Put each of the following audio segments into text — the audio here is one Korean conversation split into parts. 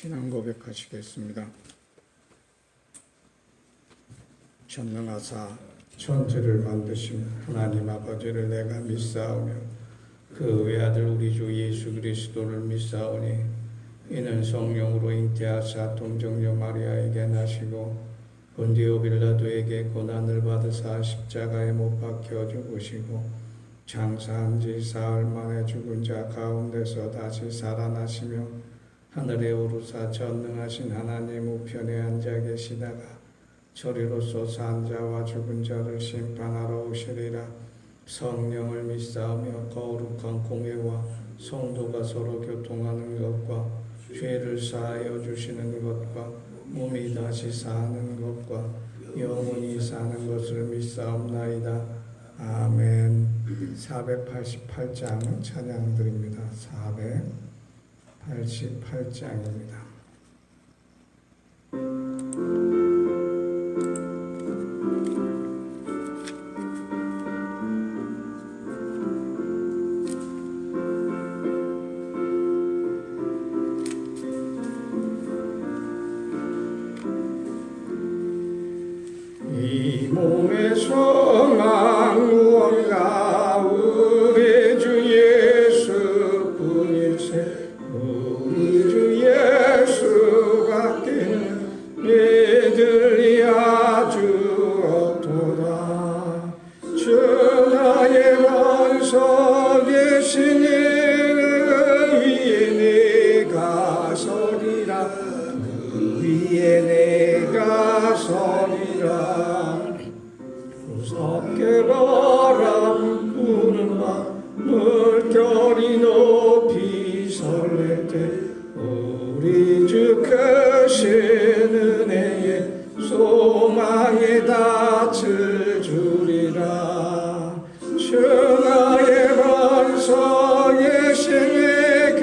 신앙 고백하시겠습니다. 전능하사 천지를 만드신 하나님 아버지를 내가 믿사오며 그 외아들 우리 주 예수 그리스도를 믿사오니 이는 성령으로 잉태하사 동정녀 마리아에게 나시고 본디오 빌라도에게 고난을 받으사 십자가에 못 박혀 죽으시고 장사한 지 사흘 만에 죽은 자 가운데서 다시 살아나시며 하늘에 오르사 전능하신 하나님 우편에 앉아 계시다가 저리로서 산 자와 죽은 자를 심판하러 오시리라. 성령을 믿사오며 거룩한 공회와 성도가 서로 교통하는 것과 죄를 사하여 주시는 것과 몸이 다시 사는 것과 영원히 사는 것을 믿사옵나이다. 아멘. 488장은 찬양드립니다. 488장입니다. 이 몸의 소망 무언가 우리 주 예수뿐일세. 우리 주 예수밖에는 믿으리 아주 없도다. 주 나의 원소 계시니 위에 내가 서리라. 그 위에 내가 서리라. 무섭게 바람 부는 밤 물결이 높이 설렐 때 우리 주 크신 은혜에 소망에 닻을 주리라. 주 나의 원소 예수의 그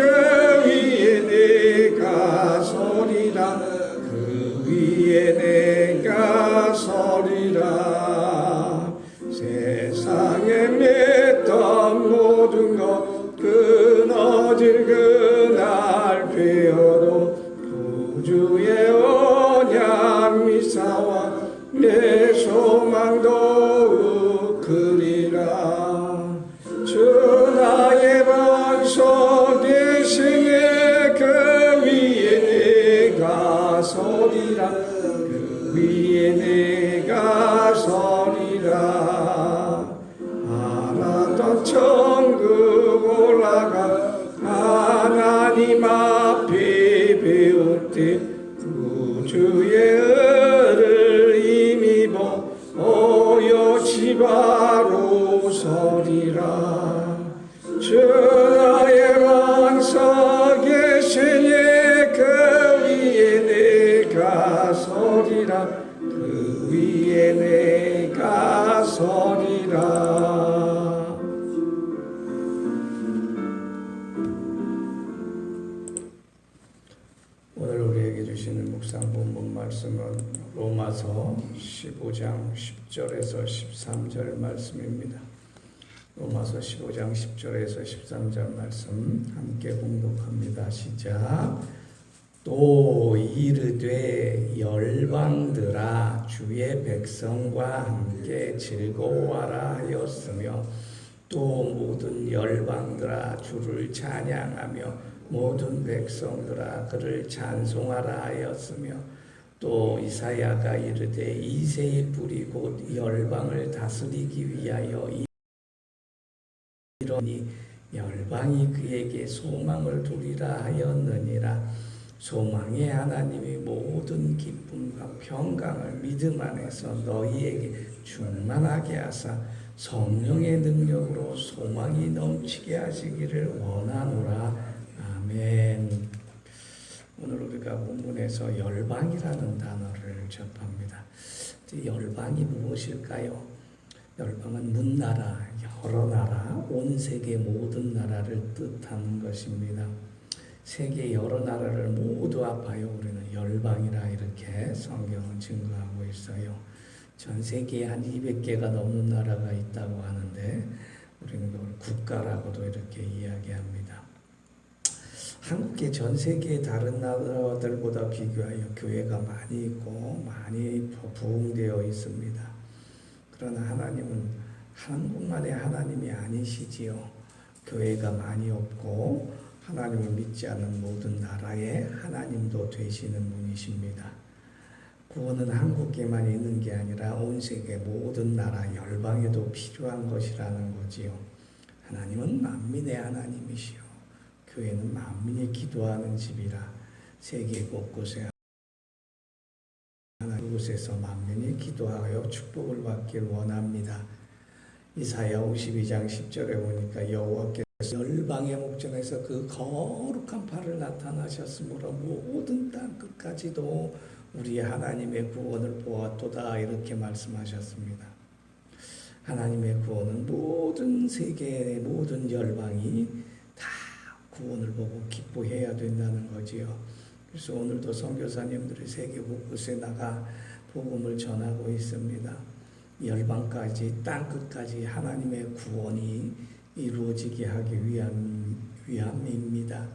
위에 내가 서리라. 그 위에 내가 서리라. 세상에 맺던 모든 것 끊어질 그날 되어도 구주의 언약 미사와 내 소망 더욱 크리라. 주 나의 원소 계시네. 그 위에 내가 서리라. 그 위에 내가 서리라. 하나도 천국 올라가 하나님 앞에 배울 때 구주의 은을 힘입어 오롯이 바로 서리라. 주 나의 원소 계시니 그 위에 내가 서리라. 그 위에 내가 서리라. 오늘 우리에게 주시는 묵상 본문 말씀은 로마서 15장 10절에서 13절 말씀입니다. 로마서 15장 10절에서 13절 말씀 함께 공독합니다. 시작. 또 이르되 열방들아 주의 백성과 함께 즐거워하라 하였으며 또 모든 열방들아 주를 찬양하며 모든 백성들아 그를 찬송하라 하였으며 또 이사야가 이르되 이새의 뿌리 곧 열방을 다스리기 위하여 이러니 열방이 그에게 소망을 두리라 하였느니라. 소망의 하나님이 모든 기쁨과 평강을 믿음 안에서 너희에게 충만하게 하사 성령의 능력으로 소망이 넘치게 하시기를 원하노라. 아멘. 오늘 우리가 본문에서 열방이라는 단어를 접합니다. 열방이 무엇일까요? 열방은 문나라, 여러 나라, 온 세계 모든 나라를 뜻하는 것입니다. 세계 여러 나라를 모두 합하여 우리는 열방이라 이렇게 성경은 증거하고 있어요. 전 세계에 한 200개가 넘는 나라가 있다고 하는데 우리는 그걸 국가라고도 이렇게 이야기합니다. 한국의 전 세계의 다른 나라들보다 비교하여 교회가 많이 있고 많이 부흥되어 있습니다. 그러나 하나님은 한국만의 하나님이 아니시지요. 교회가 많이 없고 하나님을 믿지 않는 모든 나라의 하나님도 되시는 분이십니다. 구원은 한국에만 있는 게 아니라 온 세계 모든 나라 열방에도 필요한 것이라는 거지요. 하나님은 만민의 하나님이시요. 교회는 만민이 기도하는 집이라 세계 곳곳에 하나님 그곳에서 만민이 기도하여 축복을 받길 원합니다. 이사야 52장 10절에 보니까 여호와께서 열방의 목전에서 그 거룩한 팔을 나타나셨으므로 모든 땅 끝까지도 우리 하나님의 구원을 보았도다 이렇게 말씀하셨습니다. 하나님의 구원은 모든 세계의 모든 열방이 다 구원을 보고 기뻐해야 된다는 거지요. 그래서 오늘도 선교사님들이 세계 곳곳에 나가 복음을 전하고 있습니다. 열방까지 땅끝까지 하나님의 구원이 이루어지게 하기 위함입니다.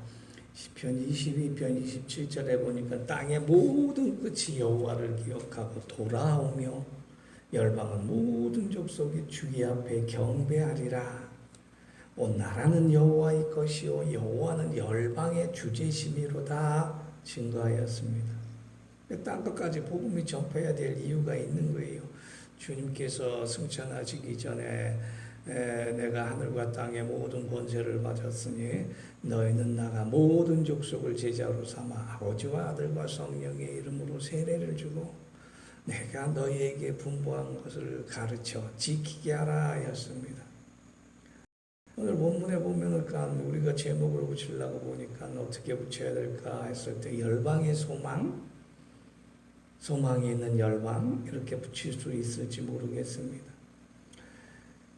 시편 22편 27절에 보니까 땅의 모든 끝이 여호와를 기억하고 돌아오며 열방은 모든 족속이 주의 앞에 경배하리라. 온 나라는 여호와의 것이요 여호와는 열방의 주제심이로다 증거하였습니다. 땅끝까지 복음이 전파해야 될 이유가 있는 거예요. 주님께서 승천하시기 전에 내가 하늘과 땅의 모든 권세를 받았으니 너희는 나가 모든 족속을 제자로 삼아 아버지와 아들과 성령의 이름으로 세례를 주고 내가 너희에게 분부한 것을 가르쳐 지키게 하라 하였습니다. 오늘 본문에 보면 우리가 제목을 붙이려고 보니까 어떻게 붙여야 될까 했을 때 열방의 소망이 있는 열방 이렇게 붙일 수 있을지 모르겠습니다.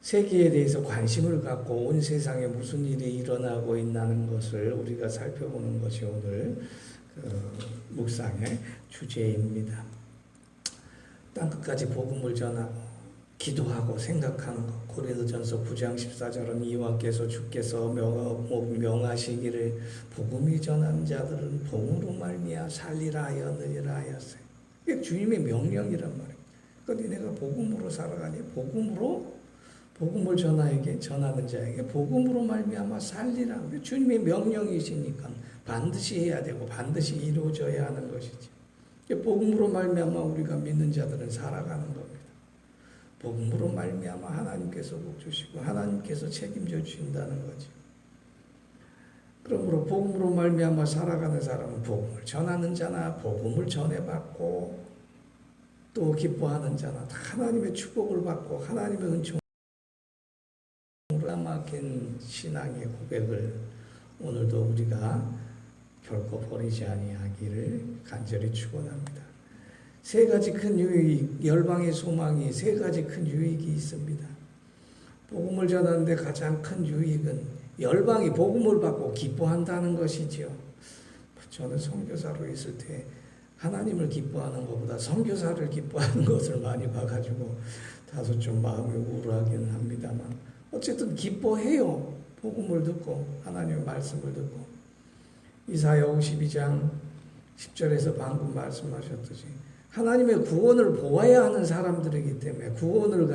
세계에 대해서 관심을 갖고 온 세상에 무슨 일이 일어나고 있다는 것을 우리가 살펴보는 것이 오늘 묵상의 주제입니다. 땅끝까지 복음을 전하고 기도하고 생각하는 것. 고린도전서 9장 14절은 이와께서 주께서 명하시기를 복음이 전한 자들은 복음으로 말미암아 살리라 하였느니라 하였어요. 이게 주님의 명령이란 말이에요. 그러니까 내가 복음으로 살아가니 복음을 전하는 자에게 복음으로 말미암아 살리라. 주님의 명령이시니까 반드시 해야 되고 반드시 이루어져야 하는 것이지. 복음으로 말미암아 우리가 믿는 자들은 살아가는 겁니다. 복음으로 말미암아 하나님께서 복 주시고 하나님께서 책임져 주신다는 거지. 그러므로 복음으로 말미암아 살아가는 사람은 복음을 전하는 자나 복음을 전해받고 또 기뻐하는 자나 다 하나님의 축복을 받고 하나님의 은총으로 막힌 신앙의 고백을 오늘도 우리가 결코 버리지 아니하기를 간절히 축원합니다. 세 가지 큰 유익, 열방의 소망이 세 가지 큰 유익이 있습니다. 복음을 전하는데 가장 큰 유익은 열방이 복음을 받고 기뻐한다는 것이죠. 저는 선교사로 있을 때 하나님을 기뻐하는 것보다 선교사를 기뻐하는 것을 많이 봐가지고 다소 좀 마음이 우울하긴 합니다만 어쨌든 기뻐해요. 복음을 듣고 하나님의 말씀을 듣고 이사야 52장 10절에서 방금 말씀하셨듯이 하나님의 구원을 보아야 하는 사람들이기 때문에 구원을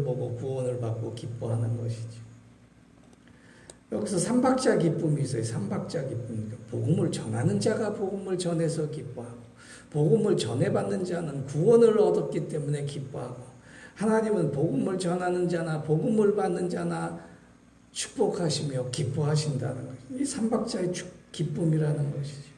보고 구원을 받고 기뻐하는 것이죠. 여기서 삼박자 기쁨이 있어요. 삼박자 기쁨. 복음을 전하는 자가 복음을 전해서 기뻐하고 복음을 전해받는 자는 구원을 얻었기 때문에 기뻐하고 하나님은 복음을 전하는 자나 복음을 받는 자나 축복하시며 기뻐하신다는 것이죠. 이 삼박자의 기쁨이라는 것이죠.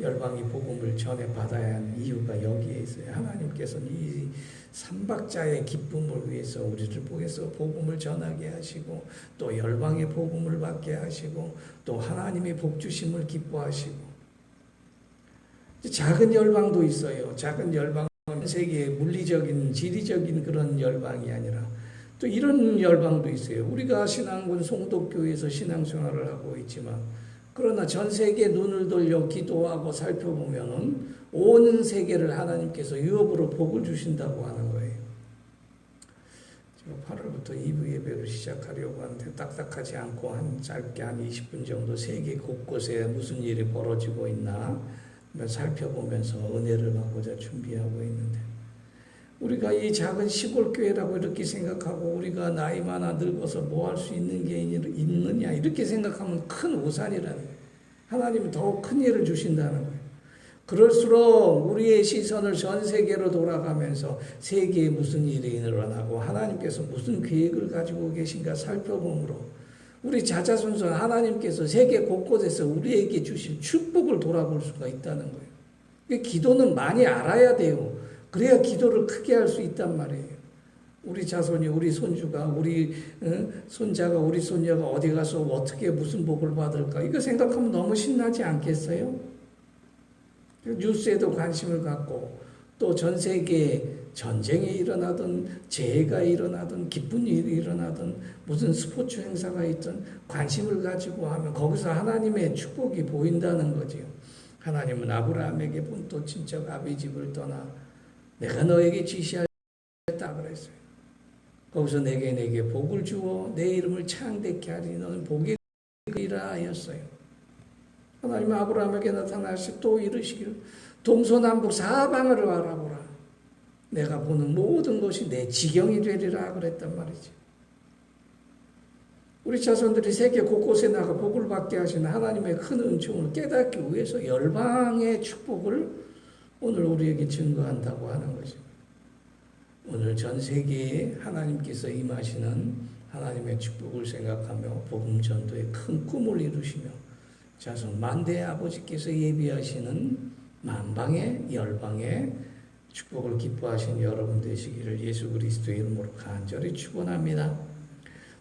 열방이 복음을 전해받아야 하는 이유가 여기에 있어요. 하나님께서는 이 삼박자의 기쁨을 위해서 우리를 보내서 복음을 전하게 하시고 또 열방의 복음을 받게 하시고 또 하나님의 복주심을 기뻐하시고 작은 열방도 있어요. 작은 열방은 세계의 물리적인 지리적인 그런 열방이 아니라 또 이런 열방도 있어요. 우리가 신앙군 송독교에서 신앙생활을 하고 있지만 그러나 전 세계 눈을 돌려 기도하고 살펴보면은 온 세계를 하나님께서 유업으로 복을 주신다고 하는 거예요. 8월부터 2부 예배를 시작하려고 하는데 딱딱하지 않고 짧게 한 20분 정도 세계 곳곳에 무슨 일이 벌어지고 있나 살펴보면서 은혜를 받고자 준비하고 있는데, 우리가 이 작은 시골 교회라고 이렇게 생각하고 우리가 나이 많아 늙어서 뭐 할 수 있는 게 있느냐 이렇게 생각하면 큰 오산이라는 거예요. 하나님은 더욱 큰 일을 주신다는 거예요. 그럴수록 우리의 시선을 전 세계로 돌아가면서 세계에 무슨 일이 일어나고 하나님께서 무슨 계획을 가지고 계신가 살펴보므로 우리 자자손손 하나님께서 세계 곳곳에서 우리에게 주신 축복을 돌아볼 수가 있다는 거예요. 기도는 많이 알아야 돼요. 그래야 기도를 크게 할 수 있단 말이에요. 우리 자손이, 우리 손주가, 우리 손자가, 우리 손녀가 어디 가서 어떻게 무슨 복을 받을까, 이거 생각하면 너무 신나지 않겠어요? 뉴스에도 관심을 갖고 또 전 세계에 전쟁이 일어나든 재해가 일어나든 기쁜 일이 일어나든 무슨 스포츠 행사가 있든 관심을 가지고 하면 거기서 하나님의 축복이 보인다는 거지요. 하나님은 아브라함에게 본토 친척 아비 집을 떠나 내가 너에게 지시하였다 그랬어요. 거기서 내게 복을 주어 내 이름을 창대케 하리니 너는 복이 되리라 하였어요. 하나님은 아브라함에게 나타나서 또 이르시기를 동서남북 사방을 알아보라. 내가 보는 모든 것이 내 지경이 되리라 그랬단 말이지. 우리 자손들이 세계 곳곳에 나가 복을 받게 하시는 하나님의 큰 은총을 깨닫기 위해서 열방의 축복을 오늘 우리에게 증거한다고 하는 것입니다. 오늘 전 세계에 하나님께서 임하시는 하나님의 축복을 생각하며 복음 전도의 큰 꿈을 이루시며 자손 만대의 아버지께서 예비하시는 만방의 열방의 축복을 기뻐하신 여러분 되시기를 예수 그리스도의 이름으로 간절히 축원합니다.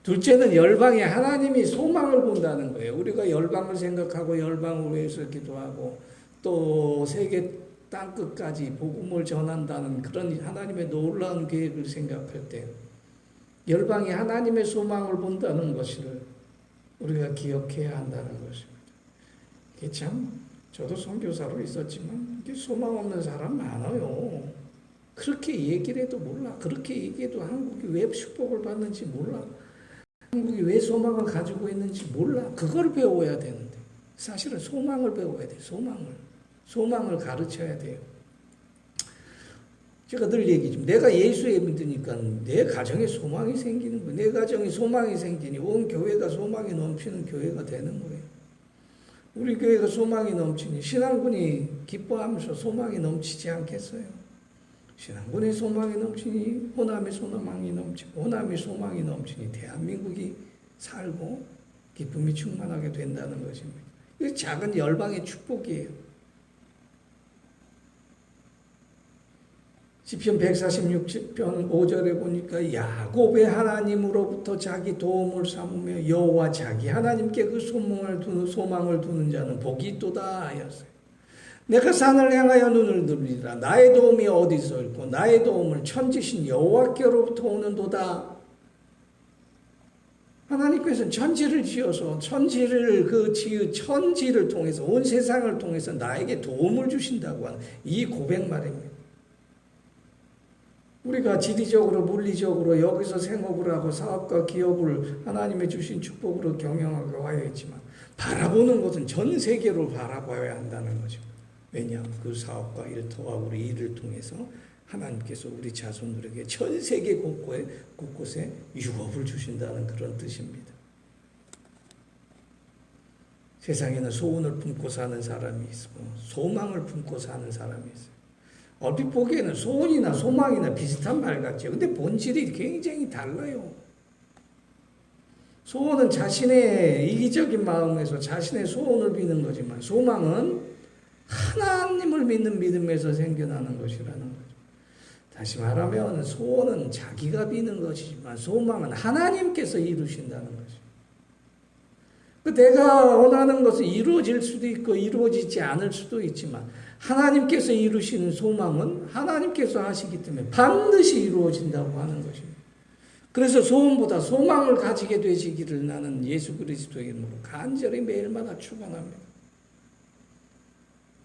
둘째는 열방에 하나님이 소망을 본다는 거예요. 우리가 열방을 생각하고 열방을 위해서 기도하고 또 세계 땅끝까지 복음을 전한다는 그런 하나님의 놀라운 계획을 생각할 때 열방에 하나님의 소망을 본다는 것을 우리가 기억해야 한다는 것입니다. 이게 참 저도 선교사로 있었지만 이게 소망 없는 사람 많아요. 그렇게 얘기를 해도 몰라. 그렇게 얘기해도 한국이 왜 축복을 받는지 몰라. 한국이 왜 소망을 가지고 있는지 몰라. 그걸 배워야 되는데 사실은 소망을 배워야 돼요. 소망을 가르쳐야 돼요. 제가 늘 얘기죠. 내가 예수에 믿으니까 내 가정에 소망이 생기는 거예요. 내 가정에 소망이 생기니 온 교회가 소망이 넘치는 교회가 되는 거예요. 우리 교회가 소망이 넘치니 신앙군이 기뻐하면서 소망이 넘치지 않겠어요? 신앙군의 소망이 넘치니 호남의 소망이 넘치고 호남의 소망이 넘치니 대한민국이 살고 기쁨이 충만하게 된다는 것입니다. 이 작은 열방의 축복이에요. 시편 146편 5절에 보니까 야곱의 하나님으로부터 자기 도움을 삼으며 여호와 자기 하나님께 그 소망을 두는 자는 복이 있도다 하였어요. 내가 산을 향하여 눈을 들리라. 나의 도움이 어디서 있고 나의 도움을 천지신 여호와께로부터 오는도다. 하나님께서는 천지를 지어서 천지를 통해서 온 세상을 통해서 나에게 도움을 주신다고 하는 이 고백 말입니다. 우리가 지리적으로 물리적으로 여기서 생업을 하고 사업과 기업을 하나님의 주신 축복으로 경영하고 하여 있지만 바라보는 것은 전 세계로 바라봐야 한다는 거죠. 왜냐하면 그 사업과 일터와 우리 일을 통해서 하나님께서 우리 자손들에게 전 세계 곳곳에 유업을 주신다는 그런 뜻입니다. 세상에는 소원을 품고 사는 사람이 있고 소망을 품고 사는 사람이 있어요. 얼핏 보기에는 소원이나 소망이나 비슷한 말 같죠. 근데 본질이 굉장히 달라요. 소원은 자신의 이기적인 마음에서 자신의 소원을 비는 거지만 소망은 하나님을 믿는 믿음에서 생겨나는 것이라는 거죠. 다시 말하면 소원은 자기가 비는 것이지만 소망은 하나님께서 이루신다는 거죠. 내가 원하는 것은 이루어질 수도 있고 이루어지지 않을 수도 있지만 하나님께서 이루시는 소망은 하나님께서 하시기 때문에 반드시 이루어진다고 하는 것입니다. 그래서 소원보다 소망을 가지게 되시기를 나는 예수 그리스도의 이름으로 간절히 매일마다 축원합니다.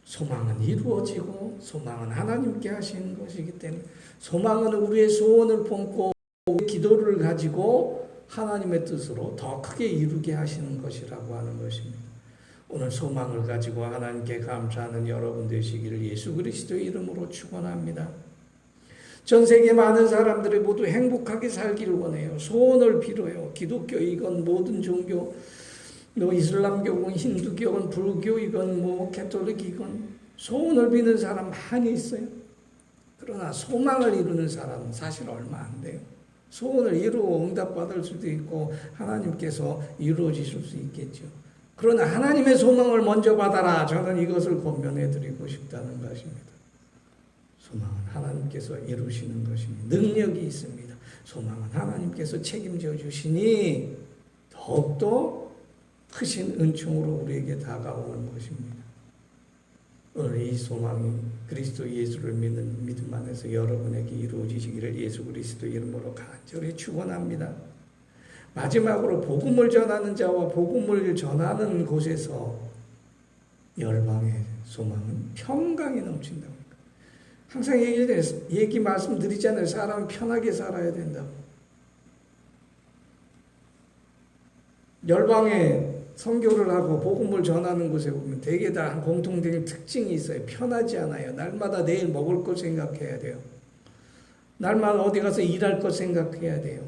소망은 이루어지고 소망은 하나님께 하시는 것이기 때문에 소망은 우리의 소원을 품고 기도를 가지고 하나님의 뜻으로 더 크게 이루게 하시는 것이라고 하는 것입니다. 오늘 소망을 가지고 하나님께 감사하는 여러분 되시기를 예수 그리스도의 이름으로 축원합니다. 전 세계 많은 사람들이 모두 행복하게 살기를 원해요. 소원을 빌어요. 기독교이건 모든 종교, 이슬람교건 힌두교건 불교이건 캐톨릭이건 소원을 비는 사람 많이 있어요. 그러나 소망을 이루는 사람은 사실 얼마 안 돼요. 소원을 이루어 응답받을 수도 있고 하나님께서 이루어지실 수 있겠죠. 그러나 하나님의 소망을 먼저 받아라. 저는 이것을 권면해 드리고 싶다는 것입니다. 소망은 하나님께서 이루시는 것입니다. 능력이 있습니다. 소망은 하나님께서 책임져 주시니 더욱더 크신 은총으로 우리에게 다가오는 것입니다. 오늘 이 소망이 그리스도 예수를 믿는 믿음 안에서 여러분에게 이루어지시기를 예수 그리스도 이름으로 간절히 축원합니다. 마지막으로 복음을 전하는 자와 복음을 전하는 곳에서 열방의 소망은 평강이 넘친다고. 항상 얘기 말씀드리잖아요. 사람은 편하게 살아야 된다고. 열방에 선교를 하고 복음을 전하는 곳에 보면 대개 다 공통된 특징이 있어요. 편하지 않아요. 날마다 내일 먹을 것 생각해야 돼요. 날마다 어디 가서 일할 것 생각해야 돼요.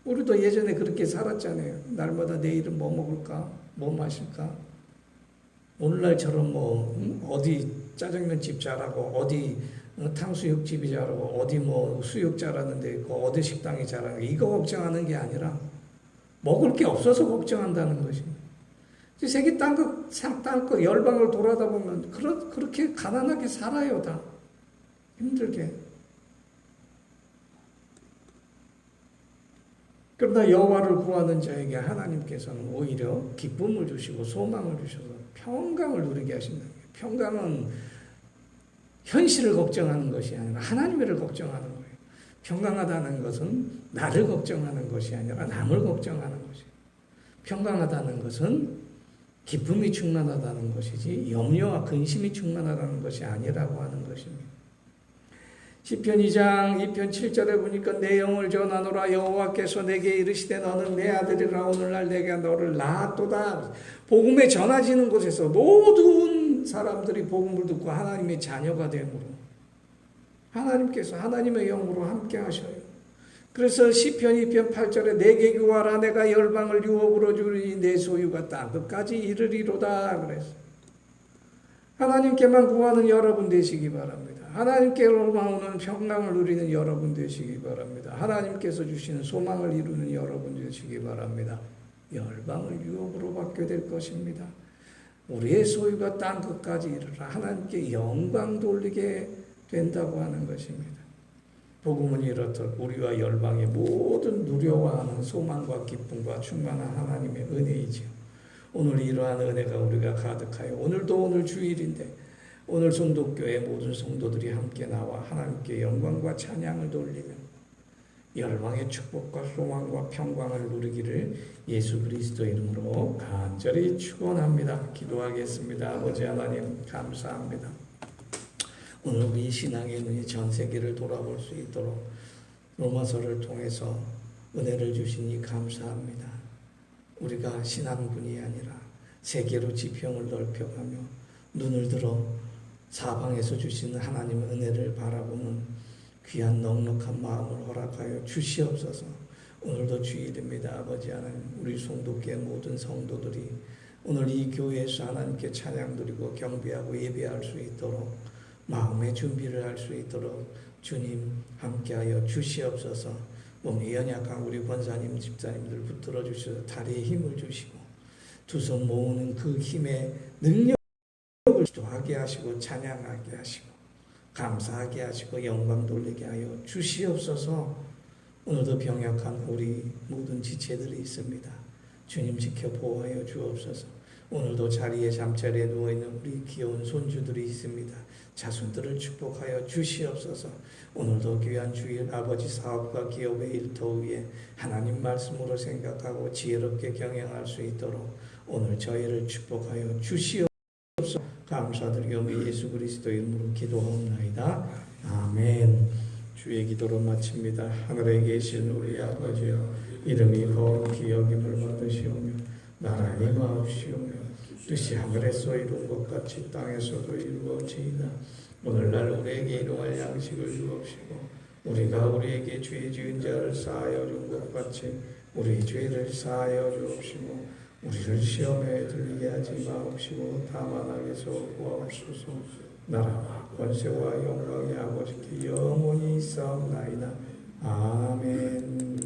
우리도 예전에 그렇게 살았잖아요. 날마다 내일은 뭐 먹을까? 뭐 마실까? 오늘날처럼 어디 짜장면집 잘하고 어디 탕수육집이 잘하고 어디 수육 잘하는 데 있고 어디 식당이 잘하는 거 이거 걱정하는 게 아니라 먹을 게 없어서 걱정한다는 것입니다. 세계 땅끝 열방을 돌아다 보면 그렇게 가난하게 살아요. 다 힘들게. 그러나 여호와를 구하는 자에게 하나님께서는 오히려 기쁨을 주시고 소망을 주셔서 평강을 누리게 하신다. 평강은 현실을 걱정하는 것이 아니라 하나님을 걱정하는 거예요. 평강하다는 것은 나를 걱정하는 것이 아니라 남을 걱정하는 것이에요. 평강하다는 것은 기쁨이 충만하다는 것이지 염려와 근심이 충만하다는 것이 아니라고 하는 것입니다. 시편 2장 2편 7절에 보니까 내 영을 전하노라 여호와께서 내게 이르시되 너는 내 아들이라 오늘날 내가 너를 낳았도다. 복음에 전하지는 곳에서 모든 사람들이 복음을 듣고 하나님의 자녀가 되므로 하나님께서 하나님의 영으로 함께 하셔요. 그래서 시편 2편 8절에 내게 구하라 내가 열방을 유업으로 주리니 내 소유가 땅끝까지 이르리로다 그랬어요. 하나님께만 구하는 여러분 되시기 바랍니다. 하나님께로만 오는 평강을 누리는 여러분 되시기 바랍니다. 하나님께서 주시는 소망을 이루는 여러분 되시기 바랍니다. 열방을 유업으로 받게 될 것입니다. 우리의 소유가 땅끝까지 이르라 하나님께 영광 돌리게 된다고 하는 것입니다. 복음은 이렇듯 우리와 열방의 모든 누려와하는 소망과 기쁨과 충만한 하나님의 은혜이지요. 오늘 이러한 은혜가 우리가 가득하여 오늘도 오늘 주일인데 오늘 성도교회 모든 성도들이 함께 나와 하나님께 영광과 찬양을 돌리며 열방의 축복과 소망과 평강을 누리기를 예수 그리스도 이름으로 간절히 축원합니다. 기도하겠습니다. 아버지 하나님 감사합니다. 오늘 우리 신앙의 눈이 전 세계를 돌아볼 수 있도록 로마서를 통해서 은혜를 주시니 감사합니다. 우리가 신앙뿐이 아니라 세계로 지평을 넓혀가며 눈을 들어 사방에서 주시는 하나님의 은혜를 바라보는 귀한 넉넉한 마음을 허락하여 주시옵소서. 오늘도 주일입니다. 아버지 하나님 우리 성도교회 모든 성도들이 오늘 이 교회에서 하나님께 찬양 드리고 경배하고 예배할 수 있도록 마음의 준비를 할 수 있도록 주님 함께하여 주시옵소서. 몸이 연약한 우리 권사님 집사님들 붙들어 주셔서 다리에 힘을 주시고 두 손 모으는 그 힘의 능력을 기도하게 하시고 찬양하게 하시고 감사하게 하시고 영광 돌리게 하여 주시옵소서. 오늘도 병약한 우리 모든 지체들이 있습니다. 주님 지켜 보호하여 주옵소서. 오늘도 자리에 잠자리에 누워있는 우리 귀여운 손주들이 있습니다. 자손들을 축복하여 주시옵소서. 오늘도 귀한 주일 아버지 사업과 기업의 일터 위에 하나님 말씀으로 생각하고 지혜롭게 경영할 수 있도록 오늘 저희를 축복하여 주시옵소서. 감사드리며 예수 그리스도 이름으로 기도하옵나이다. 아멘. 주의 기도로 마칩니다. 하늘에 계신 우리 아버지여, 이름이 거룩히 여김을 받으시오며 나라의 임하옵시오며 뜻이 하늘에서 이룬 것 같이 땅에서도 이루어지이다. 오늘날 우리에게 일용할 양식을 주옵시고 우리가 우리에게 죄 지은 자를 사하여 준 것 같이 우리 죄를 사하여 주옵시고 우리를 시험에 들리게 하지 마옵시고 다만 악에서 구하옵소서. 나라와 권세와 영광이 아버지께 영원히 있사옵나이다. 아멘.